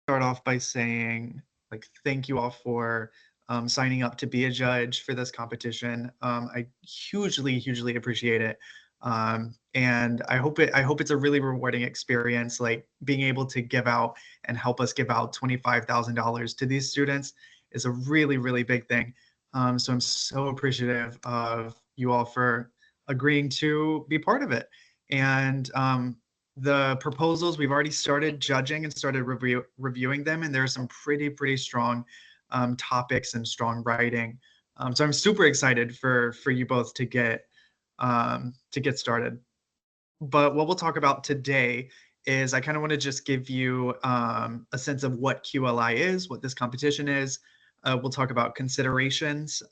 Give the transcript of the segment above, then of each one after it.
start off by saying, like, thank you all for signing up to be a judge for this competition. I hugely appreciate it. And I hope it's a really rewarding experience, like being able to give out and help us give out $25,000 to these students is a really big thing. So I'm so appreciative of you all for agreeing to be part of it. And the proposals, we've already started judging and started reviewing them, and there are some pretty strong topics and strong writing. So I'm super excited for you both to get started. But what we'll talk about today is I kind of want to just give you a sense of what QLI is, what this competition is. We'll talk about considerations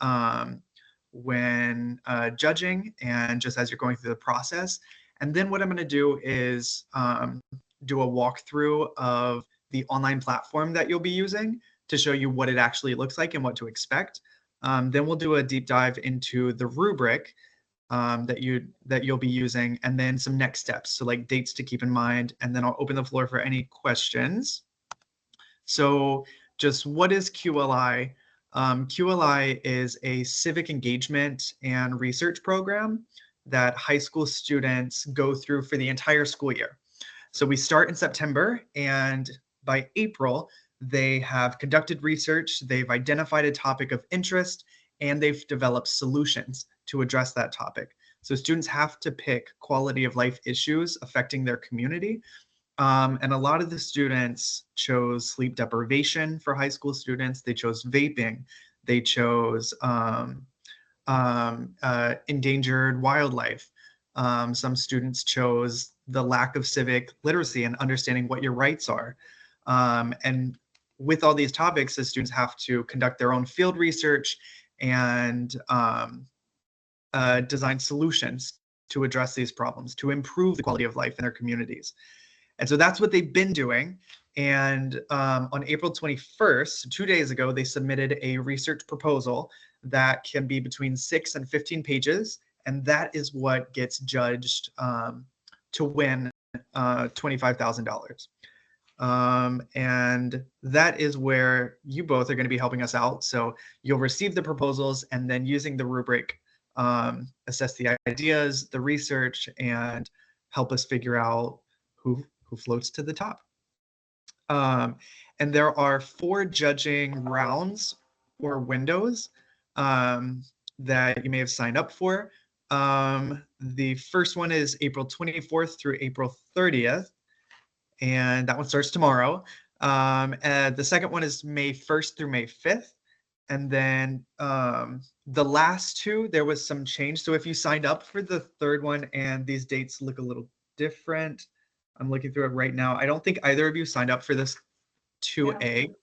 when judging and just as you're going through the process. And then what I'm going to do is do a walkthrough of the online platform that you'll be using to show you what it actually looks like and what to expect. Then we'll do a deep dive into the rubric that you'll be using, and then some next steps, so like dates to keep in mind, and then I'll open the floor for any questions. So just what is QLI? QLI is a civic engagement and research program that high school students go through for the entire school year. So we start in September, and by April, they have conducted research, they've identified a topic of interest, and they've developed solutions to address that topic. So students have to pick quality of life issues affecting their community. And a lot of the students chose sleep deprivation for high school students. They chose vaping. They chose endangered wildlife. Some students chose the lack of civic literacy and understanding what your rights are. And with all these topics, the students have to conduct their own field research and design solutions to address these problems, to improve the quality of life in their communities. And so that's what they've been doing. And on April 21st, 2 days ago, they submitted a research proposal that can be between 6 and 15 pages. And that is what gets judged to win $25,000. And that is where you both are going to be helping us out. So you'll receive the proposals, and then using the rubric, assess the ideas, the research, and help us figure out who floats to the top. And there are 4 judging rounds or windows that you may have signed up for. The first one is April 24th through April 30th, and that one starts tomorrow. And the second one is May 1st through May 5th. And then the last 2, there was some change. So if you signed up for the third one, and these dates look a little different, I'm looking through it right now. I don't think either of you signed up for this 2A,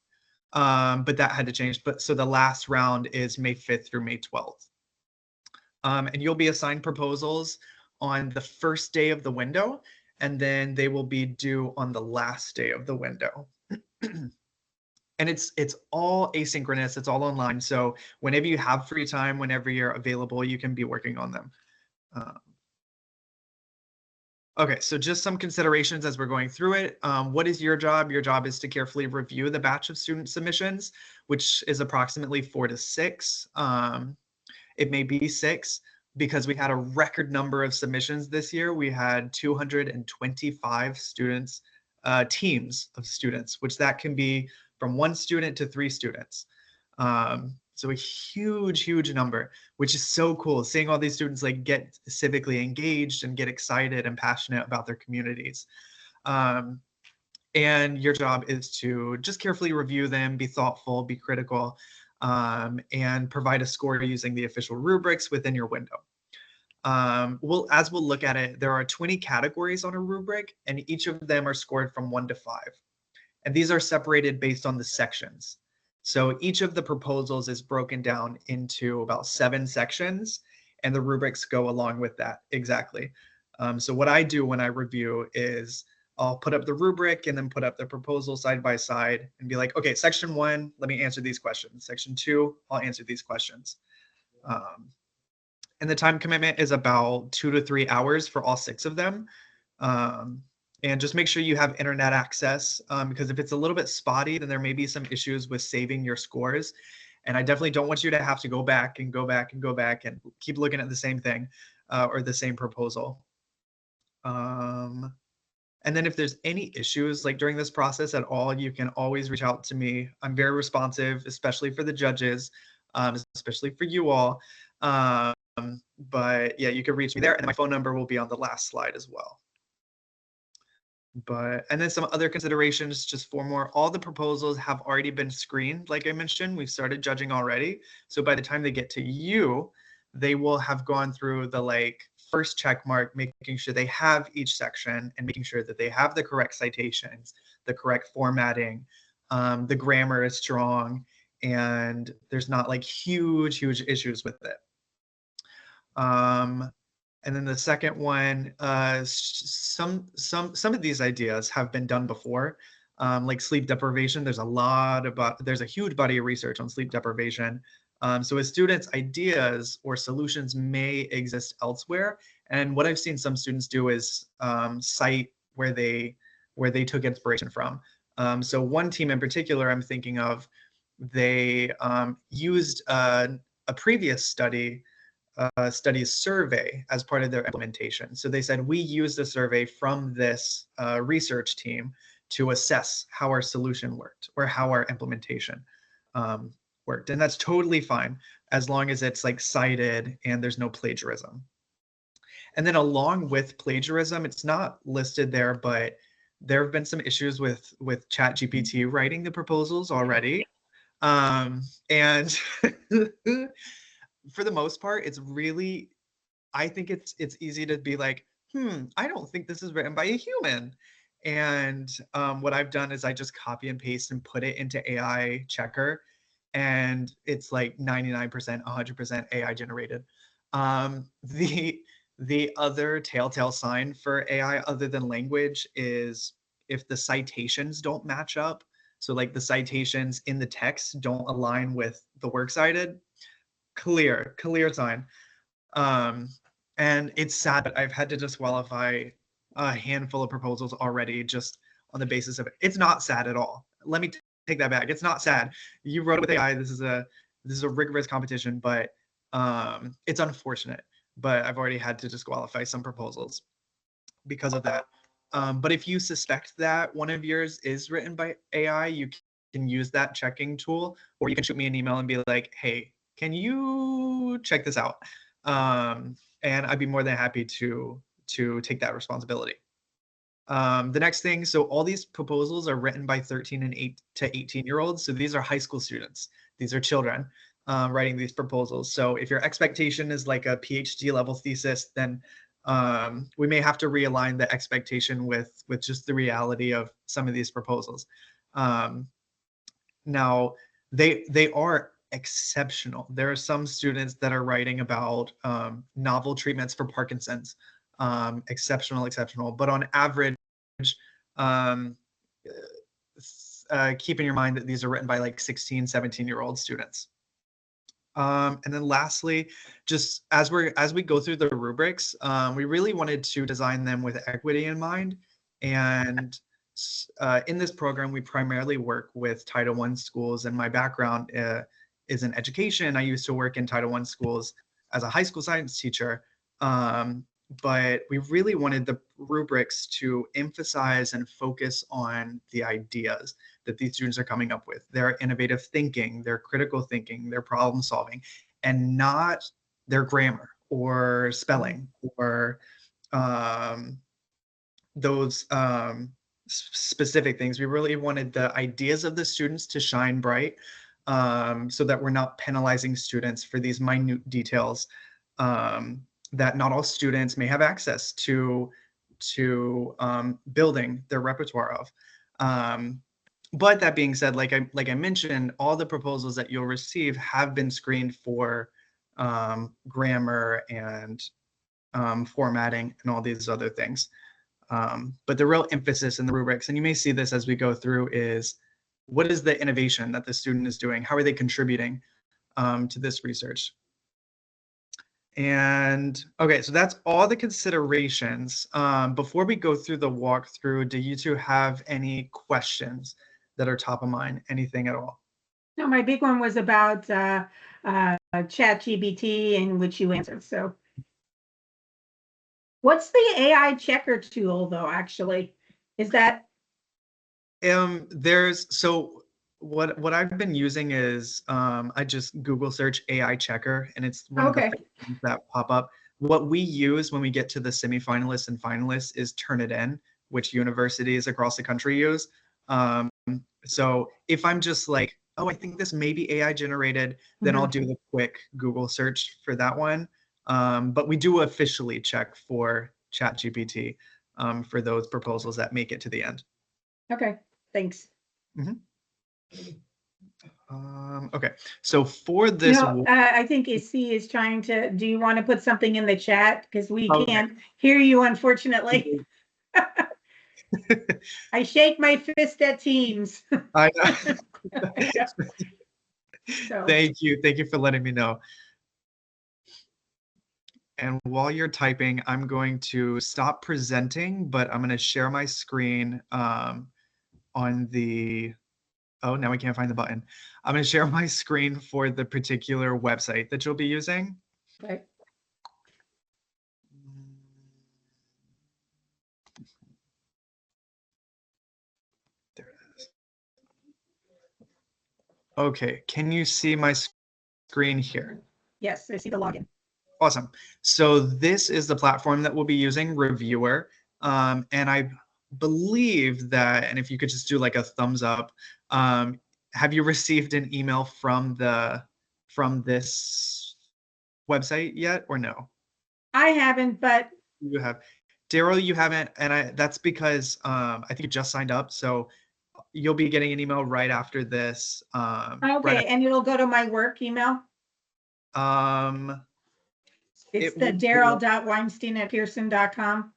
but that had to change. But so the last round is May 5th through May 12th. And you'll be assigned proposals on the first day of the window, and then they will be due on the last day of the window. And it's all asynchronous, it's all online. So whenever you have free time, whenever you're available, you can be working on them. Okay, so just some considerations as we're going through it. What is your job? Your job is to carefully review the batch of student submissions, which is approximately 4 to 6. It may be 6 because we had a record number of submissions this year. We had 225 students, teams of students, which that can be from 1 student to 3 students. So a huge number, which is so cool, seeing all these students like get civically engaged and get excited and passionate about their communities. And your job is to just carefully review them, be thoughtful, be critical, and provide a score using the official rubrics within your window. As we'll look at it, there are 20 categories on a rubric, and each of them are scored from 1 to 5. And these are separated based on the sections. So each of the proposals is broken down into about 7 sections, and the rubrics go along with that exactly. So what I do when I review is I'll put up the rubric and then put up the proposal side by side and be like, okay, section 1, let me answer these questions. Section 2, I'll answer these questions. And the time commitment is about 2 to 3 hours for all 6 of them. And just make sure you have internet access, because if it's a little bit spotty, then there may be some issues with saving your scores. And I definitely don't want you to have to go back and go back and go back and keep looking at the same thing, or the same proposal. Um, and then if there's any issues like during this process at all, you can always reach out to me. I'm very responsive, especially for the judges, especially for you all. Um, but yeah, you can reach me there, and my phone number will be on the last slide as well. And then some other considerations, just 4 more. All the proposals have already been screened. Like I mentioned, we've started judging already. So by the time they get to you, they will have gone through the first check mark, making sure they have each section and making sure that they have the correct citations, the correct formatting, the grammar is strong, and there's not huge issues with it. And then the second one, some of these ideas have been done before, like sleep deprivation. There's a huge body of research on sleep deprivation. So as students, ideas or solutions may exist elsewhere. And what I've seen some students do is cite where they took inspiration from. So one team in particular I'm thinking of, they used a previous study's survey as part of their implementation. So they said, we used a survey from this research team to assess how our solution worked or how our implementation worked. And that's totally fine as long as it's cited and there's no plagiarism. And then along with plagiarism, it's not listed there, but there have been some issues with ChatGPT writing the proposals already. And for the most part, I think it's easy to be like, I don't think this is written by a human. And what I've done is I just copy and paste and put it into AI checker, and it's 99%, 100% AI generated. The other telltale sign for AI other than language is if the citations don't match up. So the citations in the text don't align with the works cited. Clear sign. And it's sad that I've had to disqualify a handful of proposals already just on the basis of it. It's not sad at all. Let me take that back. It's not sad. You wrote it with AI. This is a rigorous competition, but it's unfortunate. But I've already had to disqualify some proposals because of that. But if you suspect that one of yours is written by AI, you can use that checking tool, or you can shoot me an email and be like, hey, can you check this out? And I'd be more than happy to take that responsibility. The next thing, so all these proposals are written by 13 and 8 to 18-year-olds. So these are high school students. These are children writing these proposals. So if your expectation is like a PhD level thesis, then we may have to realign the expectation with just the reality of some of these proposals. Now, they are exceptional. There are some students that are writing about novel treatments for Parkinson's. Exceptional. But on average, keep in your mind that these are written by 16, 17-year-old students. And then lastly, just as we go through the rubrics, we really wanted to design them with equity in mind. And in this program, we primarily work with Title I schools, and my background is in education. I used to work in Title I schools as a high school science teacher. But we really wanted the rubrics to emphasize and focus on the ideas that these students are coming up with, their innovative thinking, their critical thinking, their problem solving, and not their grammar or spelling or those specific things. We really wanted the ideas of the students to shine bright, so that we're not penalizing students for these minute details that not all students may have access to building their repertoire of. But that being said, like I mentioned, all the proposals that you'll receive have been screened for grammar and formatting and all these other things. But the real emphasis in the rubrics, and you may see this as we go through, is what is the innovation that the student is doing? How are they contributing to this research? And okay, so that's all the considerations. Before we go through the walkthrough, do you two have any questions that are top of mind? Anything at all? No, my big one was about ChatGPT, in which you answered. So, what's the AI checker tool, though? Actually, is that So what I've been using is I just Google search AI checker, and it's one of the okay? first things that pop up. What we use when we get to the semifinalists and finalists is Turnitin, which universities across the country use. Um, so if I'm just like, oh, I think this may be AI generated, then I'll do the quick Google search for that one. But we do officially check for ChatGPT for those proposals that make it to the end. Okay, thanks. Okay, so for this, I think C is trying to. Do you want to put something in the chat, because we okay. can't hear you, unfortunately. I shake my fist at Teams. I know. So. Thank you for letting me know. And while you're typing, I'm going to stop presenting, but I'm going to share my screen on the, oh, now we can't find the button. I'm going to share my screen for the particular website that you'll be using. Okay. There it is. Okay, can you see my screen here? Yes, I see the login. Awesome. So this is the platform that we'll be using, Reviewer. And I believe that, and if you could just do like a thumbs up, have you received an email from this website yet or no? I haven't, but You have. Daryl, you haven't, and that's because I think you just signed up, so you'll be getting an email right after this. Okay, and it'll go to my work email. It's the daryl.weinstein@pearson.com.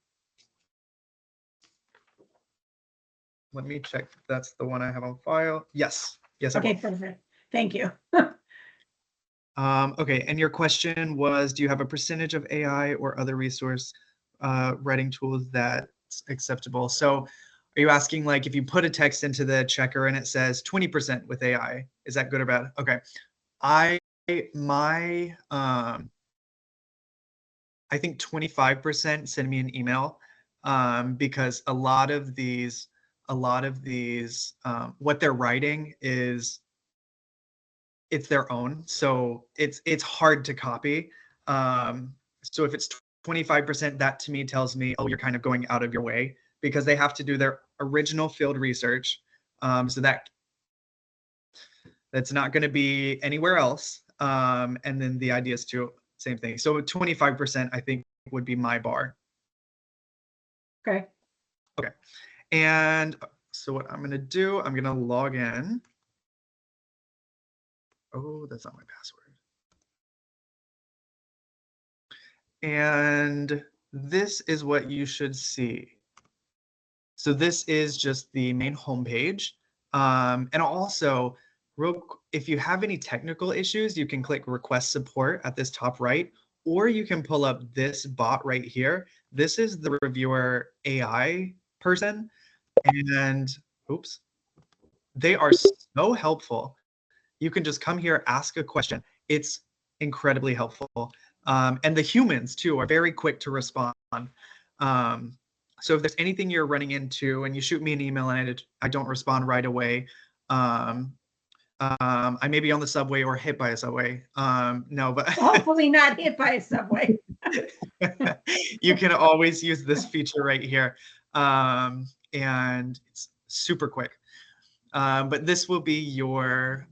Let me check if that's the one I have on file. Yes. Yes, okay, perfect. Thank you. Okay, and your question was, do you have a percentage of AI or other resource writing tools that's acceptable? So are you asking, like, if you put a text into the checker and it says 20% with AI, is that good or bad? Okay. I think 25% send me an email because a lot of these what they're writing is it's their own, so it's hard to copy. So if it's 25%, that to me tells me, oh, you're kind of going out of your way, because they have to do their original field research, so that's not going to be anywhere else. And then the ideas too, same thing. So 25%, I think, would be my bar. Okay. Okay. And so what I'm going to do, I'm going to log in. Oh, that's not my password. And this is what you should see. So this is just the main homepage. And also, if you have any technical issues, you can click request support at this top right, or you can pull up this bot right here. This is the reviewer AI person. And oops, they are so helpful. You can just come here, ask a question. It's incredibly helpful. And the humans too are very quick to respond. So if there's anything you're running into and you shoot me an email and I don't respond right away, I may be on the subway or hit by a subway. No, but hopefully not hit by a subway. You can always use this feature right here. And it's super quick. But this will be your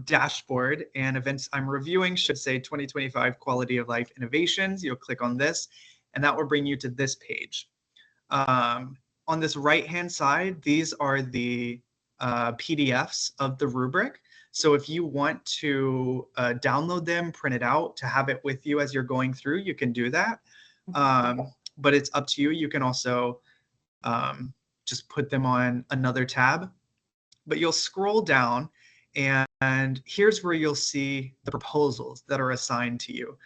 dashboard, and events I'm reviewing should say 2025 Quality of Life Innovations. You'll click on this, and that will bring you to this page. On this right-hand side, these are the PDFs of the rubric. So if you want to download them, print it out to have it with you as you're going through, you can do that. But it's up to you. You can also just put them on another tab. But you'll scroll down, and here's where you'll see the proposals that are assigned to you.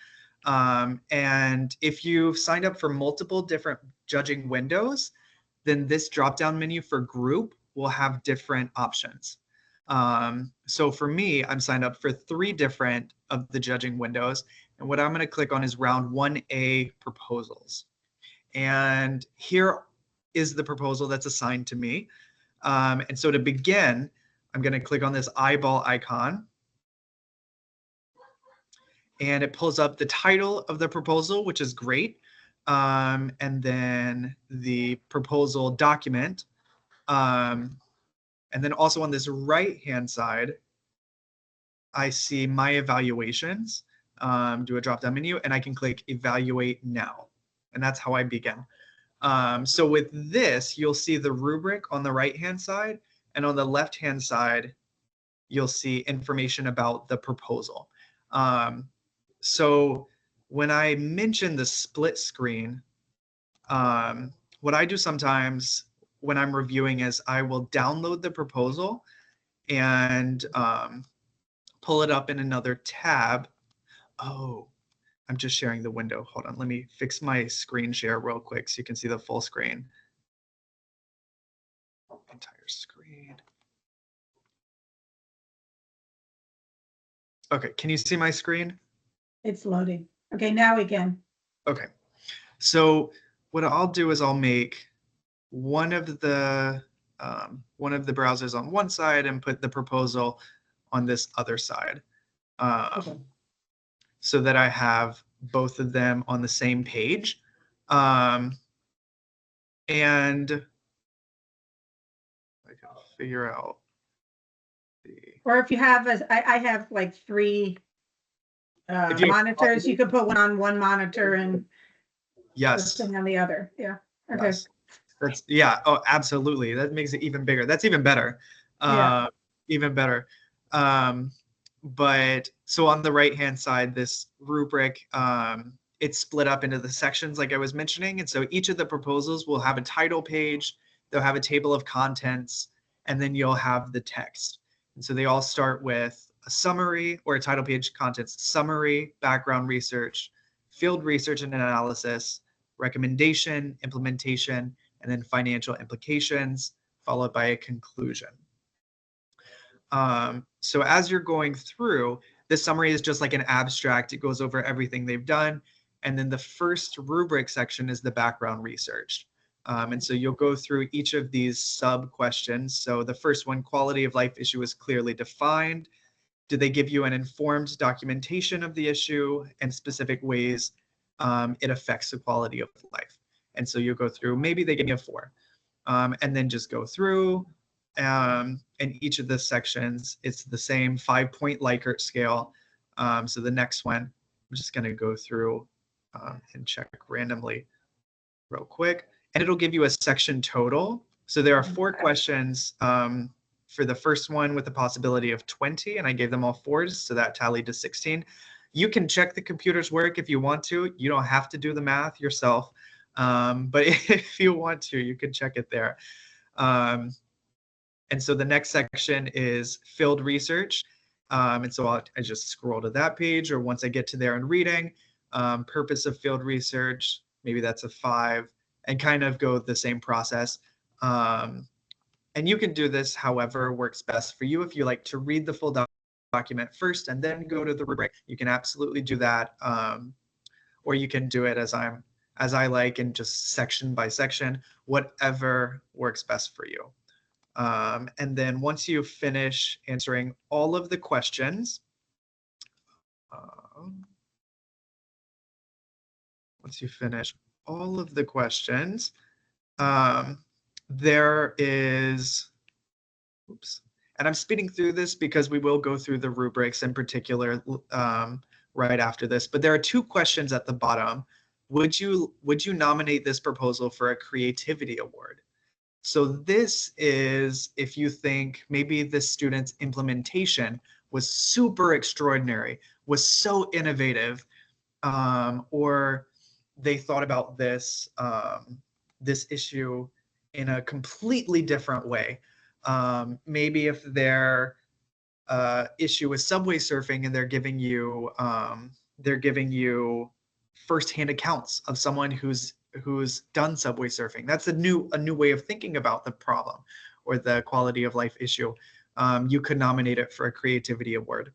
And if you've signed up for multiple different judging windows, then this drop-down menu for group will have different options. So for me, I'm signed up for 3 different of the judging windows. And what I'm going to click on is round 1A proposals. And here is the proposal that's assigned to me. And so to begin, I'm going to click on this eyeball icon. And it pulls up the title of the proposal, which is great. And then the proposal document. And then also on this right-hand side, I see my evaluations, do a drop-down menu, and I can click Evaluate Now. And that's how I begin. So with this, you'll see the rubric on the right-hand side, and on the left-hand side, you'll see information about the proposal. So when I mention the split screen, what I do sometimes when I'm reviewing is I will download the proposal and pull it up in another tab. Oh, I'm just sharing the window. Hold on, let me fix my screen share real quick so you can see the full screen. Entire screen. Okay, can you see my screen? It's loading. Okay, now we can. Okay, so what I'll do is I'll make one of the browsers on one side and put the proposal on this other side, Okay. so that I have both of them on the same page. And I can figure out the. Or if you have, I have like 3 If you- monitors, you could put one on one monitor and Yes. thing on the other. Yeah. Okay. Yes. That's, yeah. Oh, absolutely. That makes it even bigger. That's even better. Yeah. Even better. But so on the right-hand side, this rubric, it's split up into the sections like I was mentioning. And so each of the proposals will have a title page, they'll have a table of contents, and then you'll have the text. And so they all start with a summary or a title page, contents summary, background research, field research and analysis, recommendation, implementation, and then financial implications, followed by a conclusion. So as you're going through, this summary is just like an abstract. It goes over everything they've done. And then the first rubric section is the background research. And so you'll go through each of these sub questions. So the first one, quality of life issue is clearly defined. Did they give you an informed documentation of the issue and specific ways it affects the quality of life? And so you'll go through, maybe they give me a 4, and then just go through. And each of the sections, it's the same 5-point Likert scale. So the next one, I'm just going to go through and check randomly real quick. And it'll give you a section total. So there are 4 questions for the first one with the possibility of 20, and I gave them all 4s, so that tallied to 16. You can check the computer's work if you want to. You don't have to do the math yourself. But if you want to, you can check it there. And so the next section is field research. And so I just scroll to that page, or once I get to there and reading, purpose of field research, maybe that's a 5, and kind of go the same process. And you can do this however works best for you. If you like to read the full document first and then go to the rubric, you can absolutely do that. Or you can do it as I like, and just section by section, whatever works best for you. And then once you finish answering all of the questions, there is, oops, and I'm speeding through this because we will go through the rubrics in particular right after this, but there are 2 questions at the bottom. Would you nominate this proposal for a creativity award? So this is if you think maybe the student's implementation was super extraordinary, was so innovative, or they thought about this issue in a completely different way. Maybe if their issue is subway surfing and they're giving you firsthand accounts of someone who's done subway surfing. That's a new way of thinking about the problem or the quality of life issue. You could nominate it for a creativity award.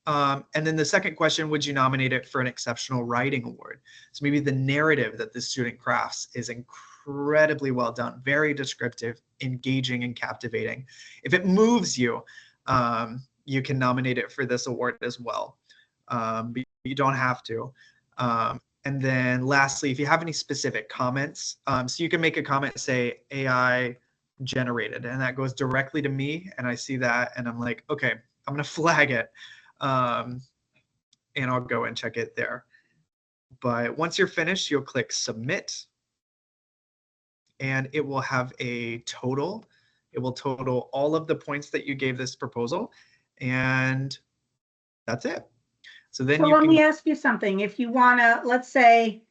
And then the second question, would you nominate it for an exceptional writing award? So maybe the narrative that the student crafts is incredibly well done, very descriptive, engaging, and captivating. If it moves you, you can nominate it for this award as well. But you don't have to. And then lastly, if you have any specific comments, so you can make a comment, say AI generated, and that goes directly to me, and I see that, and I'm like, okay, I'm gonna flag it. And I'll go and check it there. But once you're finished, you'll click submit, and it will have a total. It will total all of the points that you gave this proposal, and that's it. So then So you let can me ask you something. If you want to, let's say,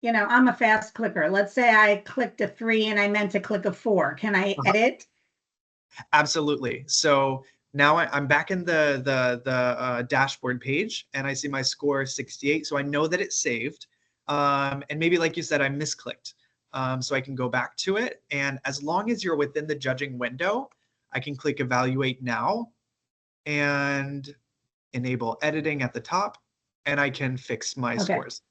I'm a fast clicker. Let's say I clicked a 3 and I meant to click a 4. Can I edit? Absolutely. So now I'm back in the dashboard page, and I see my score is 68. So I know that it's saved. And maybe, like you said, I misclicked. So I can go back to it. And as long as you're within the judging window, I can click Evaluate Now and enable editing at the top, and I can fix my scores.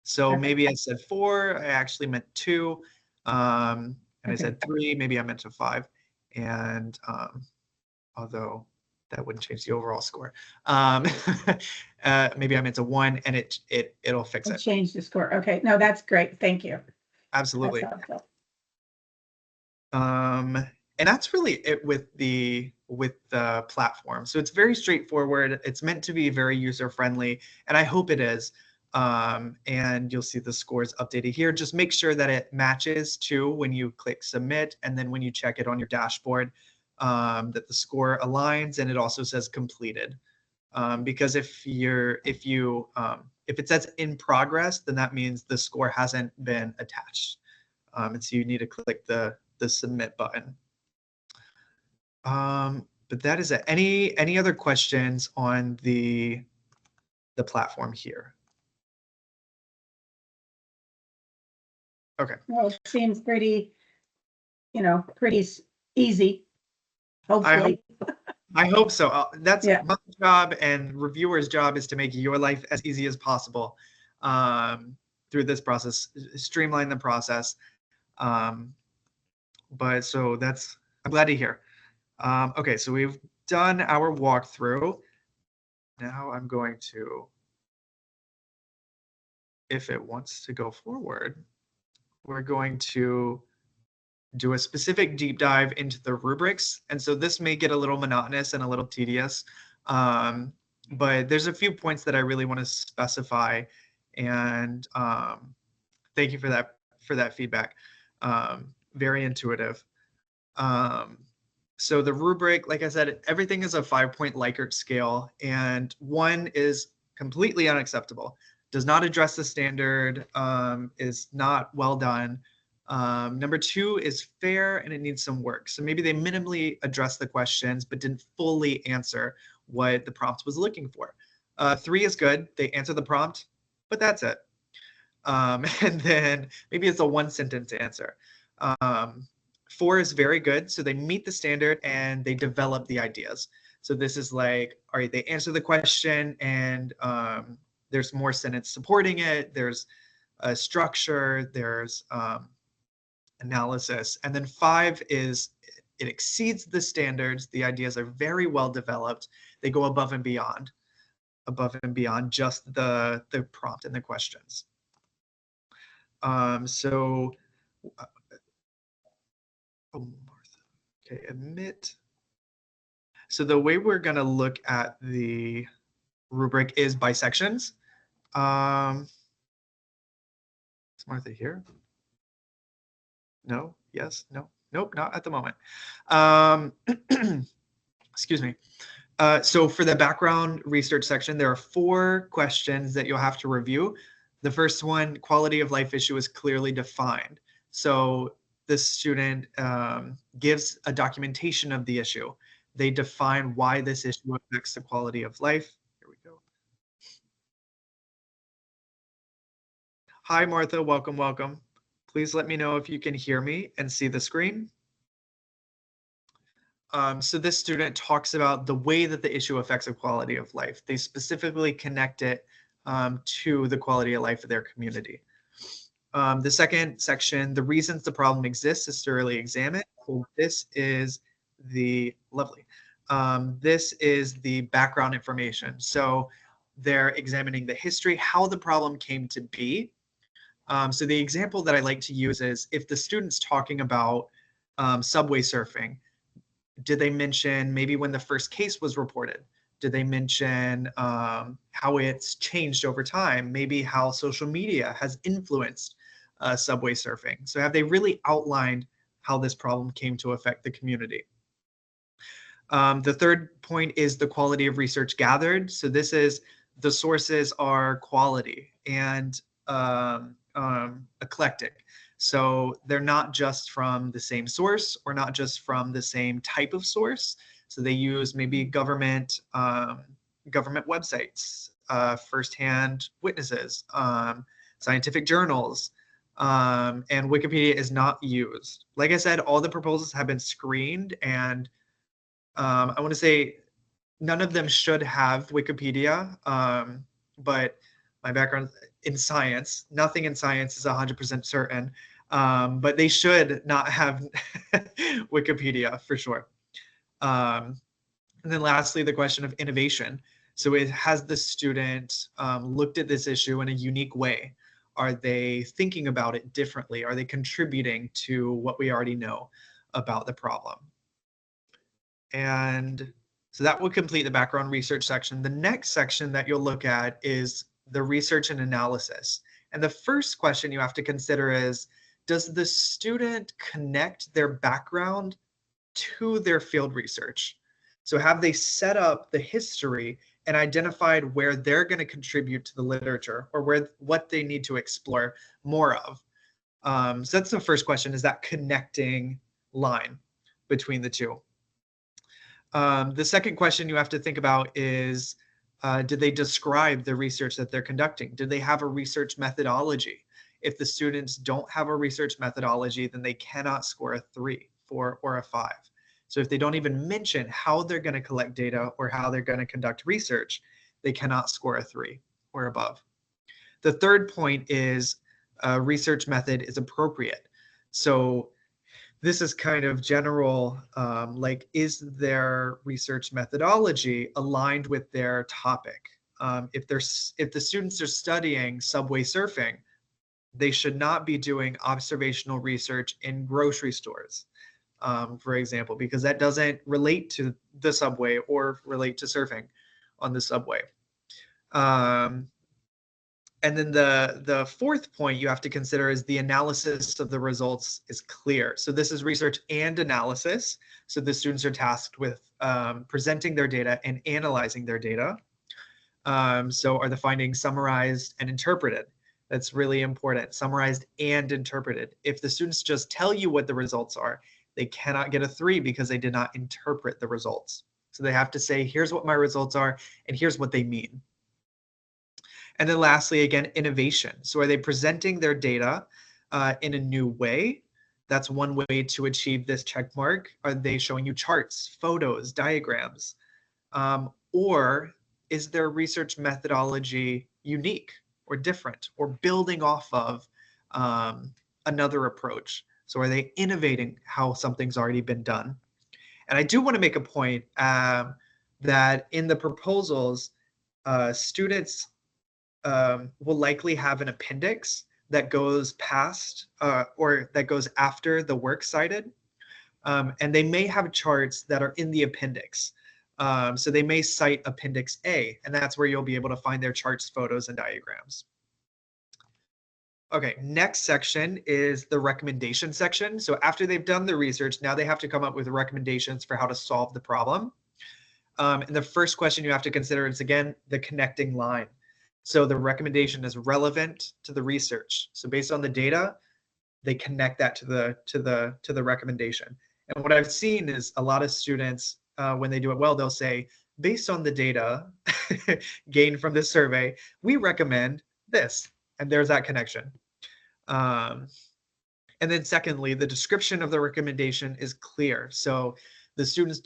So maybe I said 4, I actually meant 2. And I said 3, maybe I meant a 5. And although that wouldn't change the overall score. Maybe I meant a 1, and it'll fix it. Change the score. Okay, no, that's great. Thank you. Absolutely. And that's really it with the platform. So it's very straightforward. It's meant to be very user friendly, and I hope it is. And you'll see the scores updated here. Just make sure that it matches to when you click submit, and then when you check it on your dashboard, that the score aligns, and it also says completed. Because if it says in progress, then that means the score hasn't been attached. And so you need to click the submit button. But that is it. Any other questions on the platform here? Okay. Well, it seems pretty, pretty easy. Hopefully. I hope so. That's Yeah. my job, and reviewers' job is to make your life as easy as possible through this process, streamline the process. But so I'm glad to hear. Okay, so we've done our walkthrough. Now I'm going to, if it wants to go forward, we're going to do a specific deep dive into the rubrics. And so this may get a little monotonous and a little tedious, but there's a few points that I really want to specify. And thank you for that feedback. Very intuitive. So the rubric, like I said, everything is a 5-point Likert scale, and 1 is completely unacceptable. Does not address the standard, is not well done. Number 2 is fair, and it needs some work. So maybe they minimally addressed the questions, but didn't fully answer what the prompt was looking for. 3 is good. They answer the prompt, but that's it. And then maybe it's a 1-sentence answer. 4 is very good. So they meet the standard and they develop the ideas. So this is like, all right, they answer the question, and there's more sentence supporting it. There's a structure, there's analysis. And then 5 is, it exceeds the standards. The ideas are very well developed. They go above and beyond just the prompt and the questions. Okay, admit. So the way we're going to look at the rubric is by sections. Is Martha here? No, yes, no, nope, not at the moment. Excuse me. So for the background research section, there are 4 questions that you'll have to review. The first one, quality of life issue is clearly defined. So the student gives a documentation of the issue. They define why this issue affects the quality of life. Here we go. Hi, Martha. Welcome, welcome. Please let me know if you can hear me and see the screen. So this student talks about the way that the issue affects the quality of life. They specifically connect it to the quality of life of their community. The second section, the reasons the problem exists, is thoroughly examined. So this is the lovely. This is the background information. So they're examining the history, how the problem came to be. So the example that I like to use is if the student's talking about subway surfing, did they mention maybe when the first case was reported? Did they mention how it's changed over time? Maybe how social media has influenced subway surfing? So have they really outlined how this problem came to affect the community? The third point is the quality of research gathered. So this is the sources are quality and eclectic. So they're not just from the same source or not just from the same type of source. So they use maybe government websites, firsthand witnesses, scientific journals, and Wikipedia is not used. Like I said, all the proposals have been screened, and I want to say none of them should have Wikipedia, but my background in science, nothing in science is 100% certain, but they should not have Wikipedia for sure. And then lastly, the question of innovation. So it has the student looked at this issue in a unique way? Are they thinking about it differently? Are they contributing to what we already know about the problem? And so that would complete the background research section. The next section that you'll look at is the research and analysis. And the first question you have to consider is, does the student connect their background to their field research? So have they set up the history and identified where they're going to contribute to the literature or what they need to explore more of? So that's the first question, is that connecting line between the two. The second question you have to think about is, did they describe the research that they're conducting? Did they have a research methodology? If the students don't have a research methodology, then they cannot score a 3, 4, or a 5. So if they don't even mention how they're going to collect data or how they're going to conduct research, they cannot score a 3 or above. The third point is research method is appropriate. So this is kind of general, like, is their research methodology aligned with their topic? If the students are studying subway surfing, they should not be doing observational research in grocery stores, for example, because that doesn't relate to the subway or relate to surfing on the subway. And then the fourth point you have to consider is the analysis of the results is clear. So this is research and analysis. So the students are tasked with presenting their data and analyzing their data. So are the findings summarized and interpreted? That's really important, summarized and interpreted. If the students just tell you what the results are, they cannot get a 3 because they did not interpret the results. So they have to say, here's what my results are, and here's what they mean. And then lastly, again, innovation. So are they presenting their data in a new way? That's one way to achieve this check mark. Are they showing you charts, photos, diagrams? Or is their research methodology unique or different or building off of another approach? So are they innovating how something's already been done? And I do want to make a point that in the proposals, students will likely have an appendix that goes past or that goes after the works cited. And they may have charts that are in the appendix. So they may cite Appendix A, and that's where you'll be able to find their charts, photos, and diagrams. Okay, next section is the recommendation section. So after they've done the research, now they have to come up with recommendations for how to solve the problem. And the first question you have to consider is, again, the connecting line. So the recommendation is relevant to the research. So based on the data, they connect that to the recommendation. And what I've seen is a lot of students, when they do it well, they'll say, based on the data gained from this survey, we recommend this. And there's that connection. And then secondly, the description of the recommendation is clear. So the students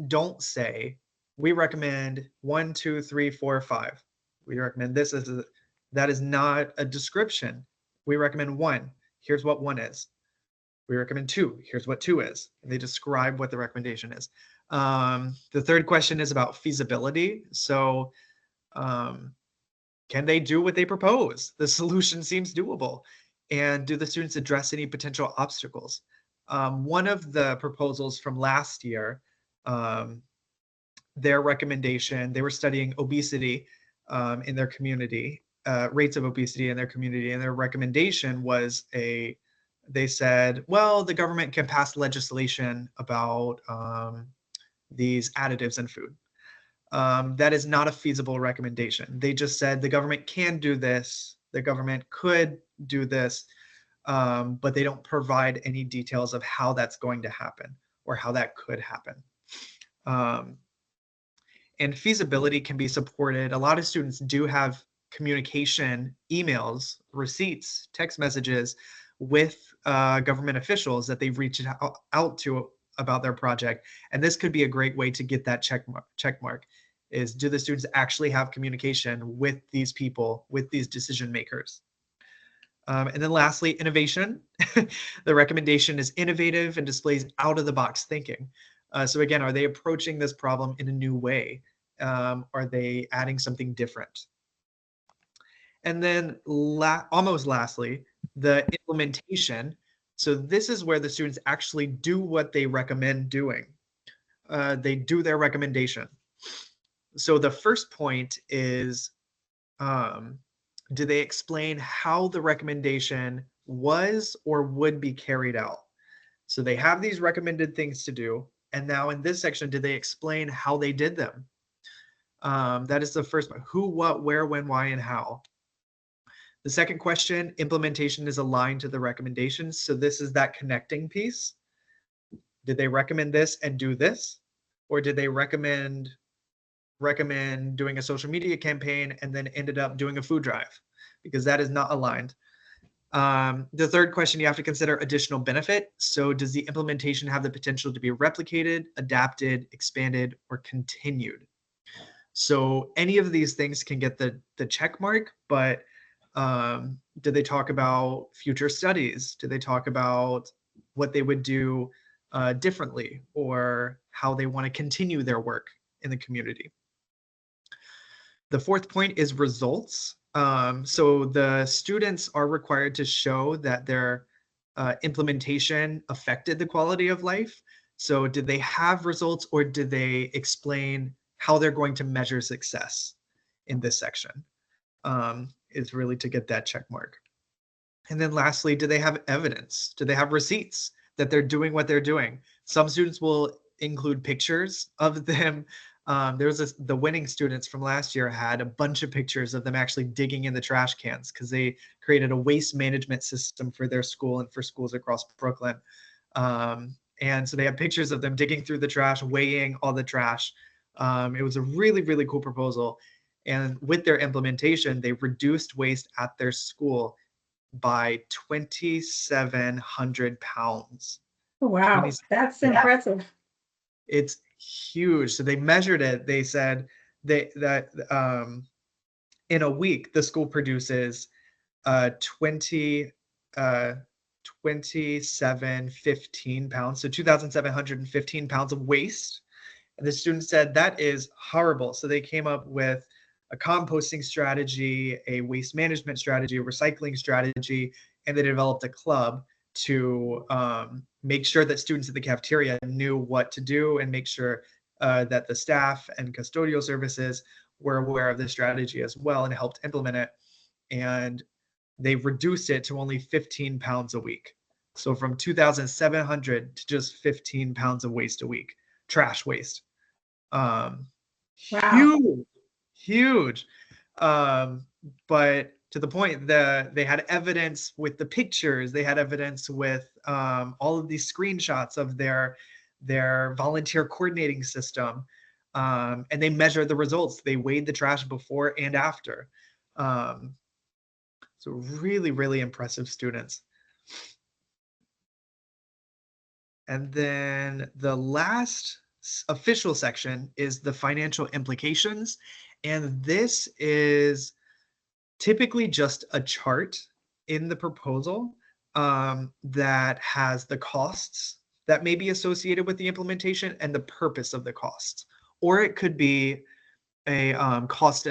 don't say, we recommend 1, 2, 3, 4, 5. We recommend this as a, that is not a description. We recommend 1. Here's what 1 is. We recommend 2. Here's what 2 is. And they describe what the recommendation is. The third question is about feasibility. So can they do what they propose? The solution seems doable. And do the students address any potential obstacles? One of the proposals from last year, their recommendation, they were studying obesity in their community, rates of obesity in their community, and their recommendation was they said, well, the government can pass legislation about these additives in food. That is not a feasible recommendation. They just said the government can do this, the government could do this, but they don't provide any details of how that's going to happen or how that could happen. And feasibility can be supported. A lot of students do have communication, emails, receipts, text messages with government officials that they've reached out to about their project. And this could be a great way to get that check mark is, do the students actually have communication with these people, with these decision makers? And then lastly, innovation. The recommendation is innovative and displays out of the box thinking. So again, are they approaching this problem in a new way? Are they adding something different? And then almost lastly, the implementation. So this is where the students actually do what they recommend doing. They do their recommendation. So the first point is, do they explain how the recommendation was or would be carried out? So they have these recommended things to do. And now in this section, do they explain how they did them? That is the first one. Who, what, where, when, why, and how. The second question, implementation is aligned to the recommendations. So this is that connecting piece. Did they recommend this and do this? Or did they recommend doing a social media campaign and then ended up doing a food drive? Because that is not aligned. The third question, you have to consider additional benefit. So does the implementation have the potential to be replicated, adapted, expanded, or continued? So any of these things can get the check mark, but did they talk about future studies? Did they talk about what they would do differently, or how they want to continue their work in the community? The fourth point is results. So the students are required to show that their implementation affected the quality of life. So did they have results, or did they explain how they're going to measure success in this section? Is really to get that check mark. And then lastly, do they have evidence? Do they have receipts that they're doing what they're doing? Some students will include pictures of them. The winning students from last year had a bunch of pictures of them actually digging in the trash cans, because they created a waste management system for their school and for schools across Brooklyn. And so they have pictures of them digging through the trash, weighing all the trash. It was a really, really cool proposal. And with their implementation, they reduced waste at their school by 2,700 pounds. Wow, that's impressive. It's huge. So they measured it. They said that in a week, the school produces 2,715 pounds, so 2,715 pounds of waste. And the students said that is horrible. So they came up with a composting strategy, a waste management strategy, a recycling strategy, and they developed a club to make sure that students at the cafeteria knew what to do, and make sure that the staff and custodial services were aware of the strategy as well and helped implement it. And they reduced it to only 15 pounds a week. So from 2,700 to just 15 pounds of waste a week, trash waste. Wow. Huge. But to the point that they had evidence with the pictures, they had evidence with all of these screenshots of their volunteer coordinating system, and they measured the results. They weighed the trash before and after. So really, really impressive students. And then the last official section is the financial implications. And this is typically just a chart in the proposal that has the costs that may be associated with the implementation and the purpose of the costs. Or it could be a cost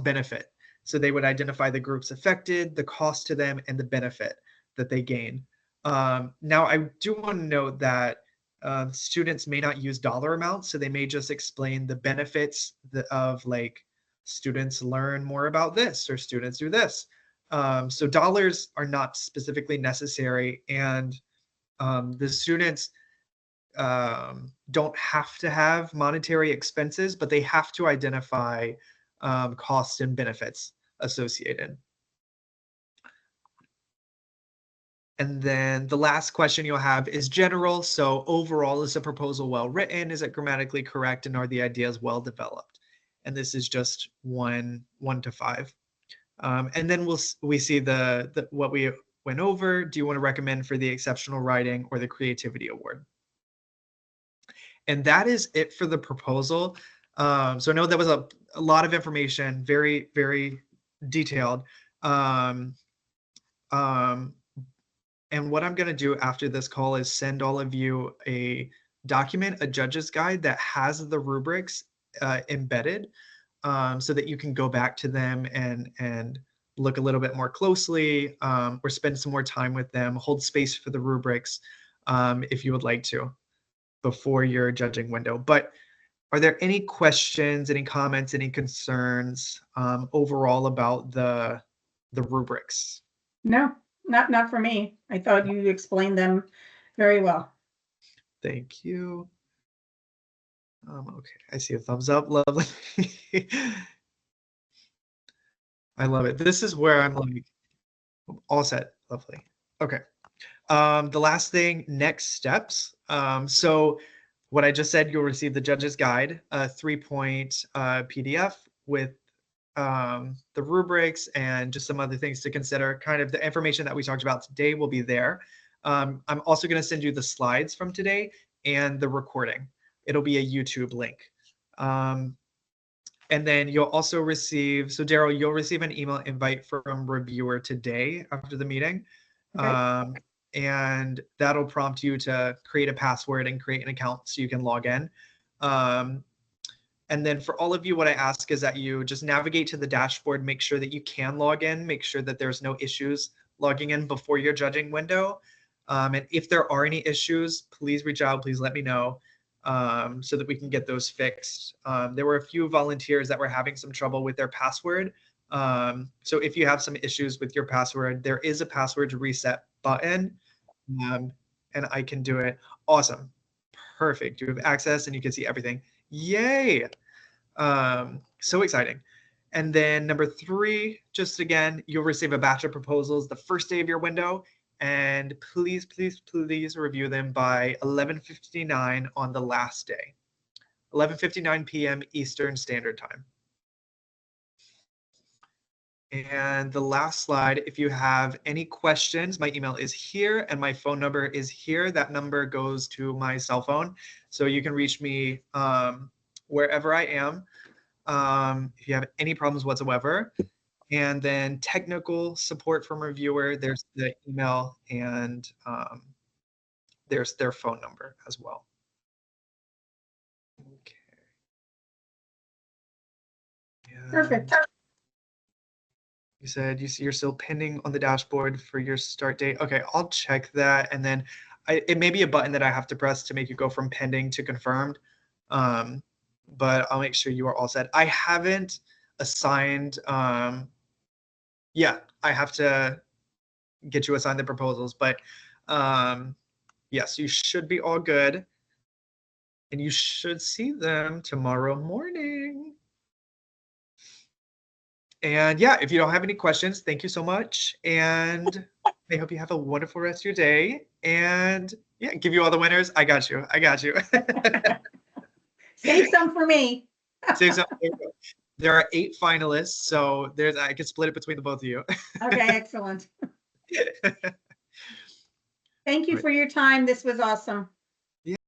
benefit. So they would identify the groups affected, the cost to them, and the benefit that they gain. Now, I do want to note that students may not use dollar amounts, so they may just explain the benefits of like students learn more about this or students do this. So dollars are not specifically necessary, and the students don't have to have monetary expenses, but they have to identify costs and benefits associated. And then the last question you'll have is general. So overall, is the proposal well written? Is it grammatically correct? And are the ideas well developed? And this is just one to 5. And then we see what we went over. Do you want to recommend for the exceptional writing or the creativity award? And that is it for the proposal. So I know that was a lot of information, very, very detailed. And what I'm going to do after this call is send all of you a document, a judge's guide that has the rubrics embedded so that you can go back to them and look a little bit more closely or spend some more time with them, hold space for the rubrics if you would like to before your judging window. But are there any questions, any comments, any concerns overall about the rubrics? No, not for me. I thought you explained them very well. Thank you. Okay, I see a thumbs up. Lovely. I love it. This is where I'm like, all set. Lovely. Okay. The last thing, next steps. So what I just said, you'll receive the judge's guide, a 3-point PDF with the rubrics and just some other things to consider. Kind of the information that we talked about today will be there. I'm also going to send you the slides from today and the recording. It'll be a YouTube link. And then you'll also receive, so Daryl, you'll receive an email invite from reviewer today after the meeting. Okay. And that'll prompt you to create a password and create an account so you can log in. And then for all of you, what I ask is that you just navigate to the dashboard, make sure that you can log in, make sure that there's no issues logging in before your judging window. And if there are any issues, please reach out, please let me know so that we can get those fixed. There were a few volunteers that were having some trouble with their password. So if you have some issues with your password, there is a password reset button and I can do it. Awesome. Perfect. You have access and you can see everything. Yay. So exciting. And then number 3, just again, you'll receive a batch of proposals the first day of your window. And please, please, please review them by 11:59 on the last day, 11:59 p.m. Eastern Standard Time. And the last slide, if you have any questions, my email is here and my phone number is here. That number goes to my cell phone. So you can reach me wherever I am if you have any problems whatsoever. And then technical support from reviewer, there's the email and there's their phone number as well. Okay. Perfect. You said you're still pending on the dashboard for your start date. Okay, I'll check that. And then it may be a button that I have to press to make you go from pending to confirmed. But I'll make sure you are all set. I haven't assigned, yeah, I have to get you assigned the proposals, but yes, you should be all good. And you should see them tomorrow morning. And yeah, if you don't have any questions, thank you so much. And I hope you have a wonderful rest of your day. And yeah, give you all the winners. I got you. I got you. Save some for me. Save some. There are 8 finalists, so I could split it between the both of you. Okay, excellent. Thank you Right. for your time. This was awesome.